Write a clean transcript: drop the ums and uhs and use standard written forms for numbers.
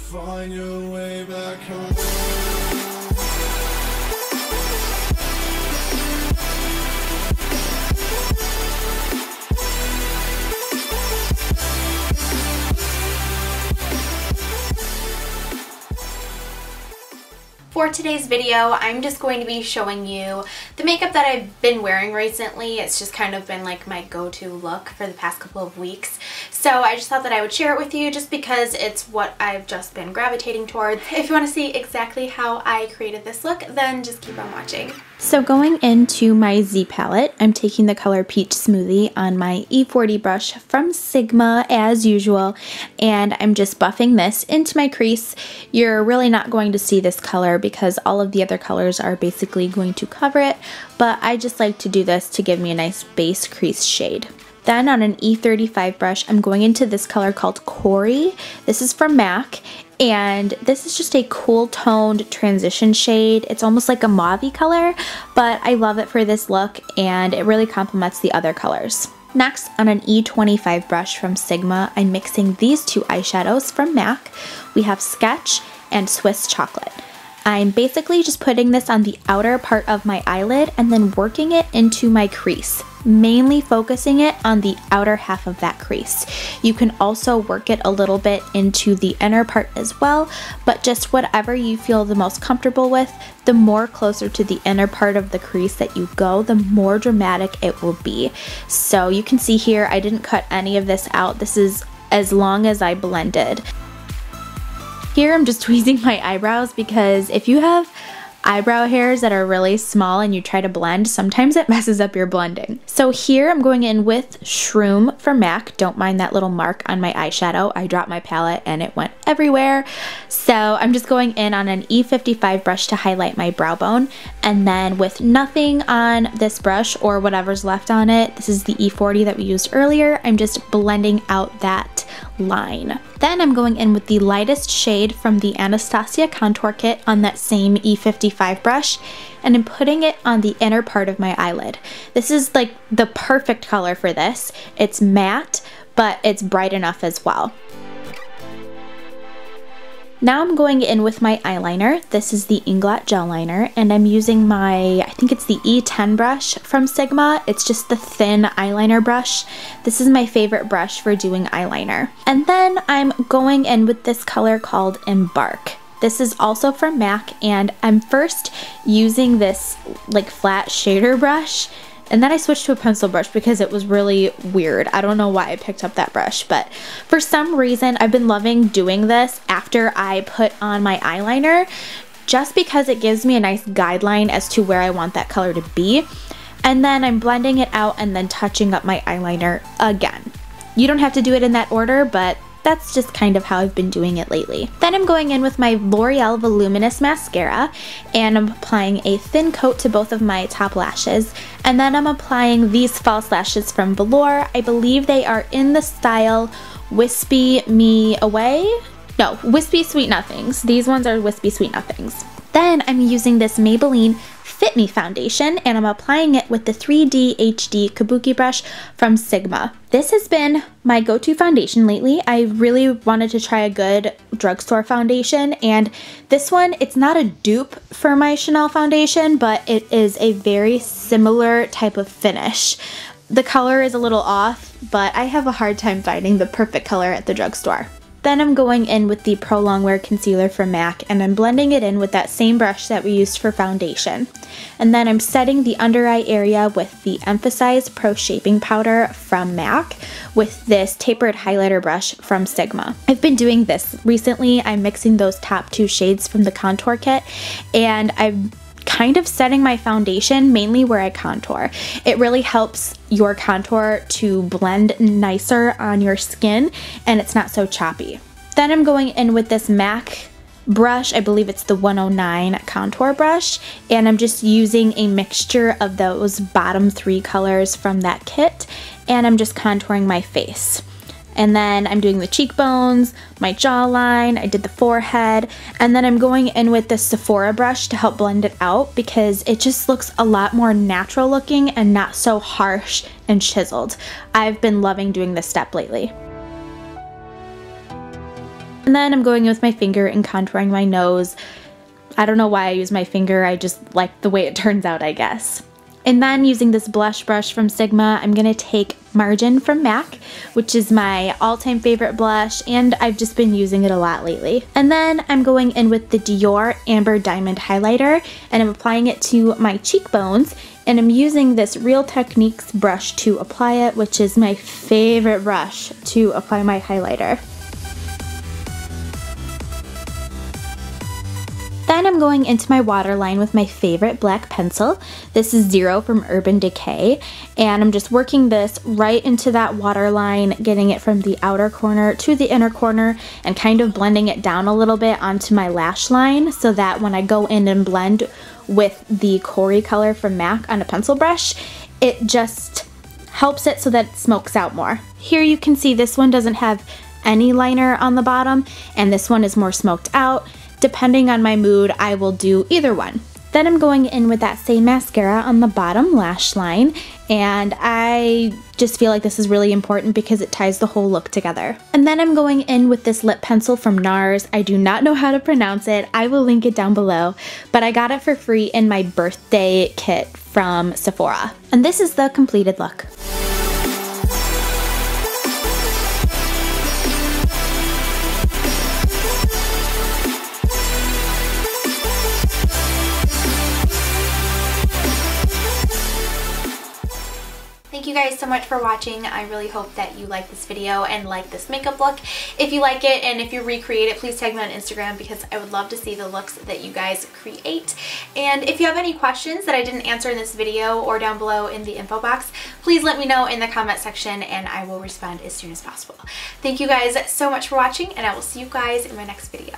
Find your way back home. For today's video, I'm just going to be showing you the makeup that I've been wearing recently. It's just kind of been like my go-to look for the past couple of weeks. So I just thought that I would share it with you just because it's what I've just been gravitating towards. If you want to see exactly how I created this look, then just keep on watching. So going into my Z palette, I'm taking the color Peach Smoothie on my E40 brush from Sigma as usual, and I'm just buffing this into my crease. You're really not going to see this color because all of the other colors are basically going to cover it, but I just like to do this to give me a nice base crease shade. Then on an E35 brush, I'm going into this color called Corey. This is from MAC, and this is just a cool toned transition shade. It's almost like a mauve-y color, but I love it for this look, and it really complements the other colors. Next, on an E25 brush from Sigma, I'm mixing these two eyeshadows from MAC. We have Sketch and Swiss Chocolate. I'm basically just putting this on the outer part of my eyelid and then working it into my crease, mainly focusing it on the outer half of that crease. You can also work it a little bit into the inner part as well, but just whatever you feel the most comfortable with. The more closer to the inner part of the crease that you go, the more dramatic it will be. So you can see here, I didn't cut any of this out. This is as long as I blended. Here I'm just tweezing my eyebrows because if you have eyebrow hairs that are really small and you try to blend, sometimes it messes up your blending. So here I'm going in with Shroom from MAC. Don't mind that little mark on my eyeshadow. I dropped my palette and it went everywhere. So I'm just going in on an E55 brush to highlight my brow bone. And then with nothing on this brush or whatever's left on it, this is the E40 that we used earlier, I'm just blending out that line. Then I'm going in with the lightest shade from the Anastasia Contour Kit on that same E55 brush, and I'm putting it on the inner part of my eyelid. This is like the perfect color for this. It's matte, but it's bright enough as well. Now I'm going in with my eyeliner. This is the Inglot Gel Liner, and I'm using my, I think it's the E10 brush from Sigma. It's just the thin eyeliner brush. This is my favorite brush for doing eyeliner. And then I'm going in with this color called Embark. This is also from MAC, and I'm first using this like flat shader brush, and then I switched to a pencil brush because it was really weird. I don't know why I picked up that brush, but for some reason I've been loving doing this after I put on my eyeliner just because it gives me a nice guideline as to where I want that color to be. And then I'm blending it out and then touching up my eyeliner again. You don't have to do it in that order, but that's just kind of how I've been doing it lately. Then I'm going in with my L'Oreal Voluminous Mascara, and I'm applying a thin coat to both of my top lashes, and then I'm applying these false lashes from Velour. I believe they are in the style Wispy Me Away? No, Wispy Sweet Nothings. These ones are Wispy Sweet Nothings. Then I'm using this Maybelline Fit Me foundation, and I'm applying it with the 3D HD Kabuki brush from Sigma. This has been my go-to foundation lately. I really wanted to try a good drugstore foundation, and this one, it's not a dupe for my Chanel foundation, but it is a very similar type of finish. The color is a little off, but I have a hard time finding the perfect color at the drugstore. Then I'm going in with the Pro Longwear Concealer from MAC, and I'm blending it in with that same brush that we used for foundation. And then I'm setting the under eye area with the Emphasize Pro Shaping Powder from MAC with this tapered highlighter brush from Sigma. I've been doing this recently. I'm mixing those top two shades from the contour kit, and I'm kind of setting my foundation mainly where I contour. It really helps your contour to blend nicer on your skin, and it's not so choppy. Then I'm going in with this MAC brush, I believe it's the 109 contour brush, and I'm just using a mixture of those bottom three colors from that kit, and I'm just contouring my face. And then I'm doing the cheekbones, my jawline, I did the forehead, and then I'm going in with this Sephora brush to help blend it out because it just looks a lot more natural looking and not so harsh and chiseled. I've been loving doing this step lately. And then I'm going in with my finger and contouring my nose. I don't know why I use my finger, I just like the way it turns out, I guess. And then using this blush brush from Sigma, I'm gonna take Margin from MAC, which is my all-time favorite blush, and I've just been using it a lot lately. And then I'm going in with the Dior Amber Diamond Highlighter, and I'm applying it to my cheekbones, and I'm using this Real Techniques brush to apply it, which is my favorite brush to apply my highlighter. Then I'm going into my waterline with my favorite black pencil. This is 0 from Urban Decay, and I'm just working this right into that waterline, getting it from the outer corner to the inner corner and kind of blending it down a little bit onto my lash line so that when I go in and blend with the Cory color from MAC on a pencil brush, it just helps it so that it smokes out more. Here you can see this one doesn't have any liner on the bottom, and this one is more smoked out. Depending on my mood, I will do either one. Then I'm going in with that same mascara on the bottom lash line, and I just feel like this is really important because it ties the whole look together. And then I'm going in with this lip pencil from NARS. I do not know how to pronounce it. I will link it down below, but I got it for free in my birthday kit from Sephora. And this is the completed look. Thank you guys so much for watching. I really hope that you like this video and like this makeup look. If you like it and if you recreate it, please tag me on Instagram because I would love to see the looks that you guys create. And if you have any questions that I didn't answer in this video or down below in the info box, please let me know in the comment section and I will respond as soon as possible. Thank you guys so much for watching, and I will see you guys in my next video.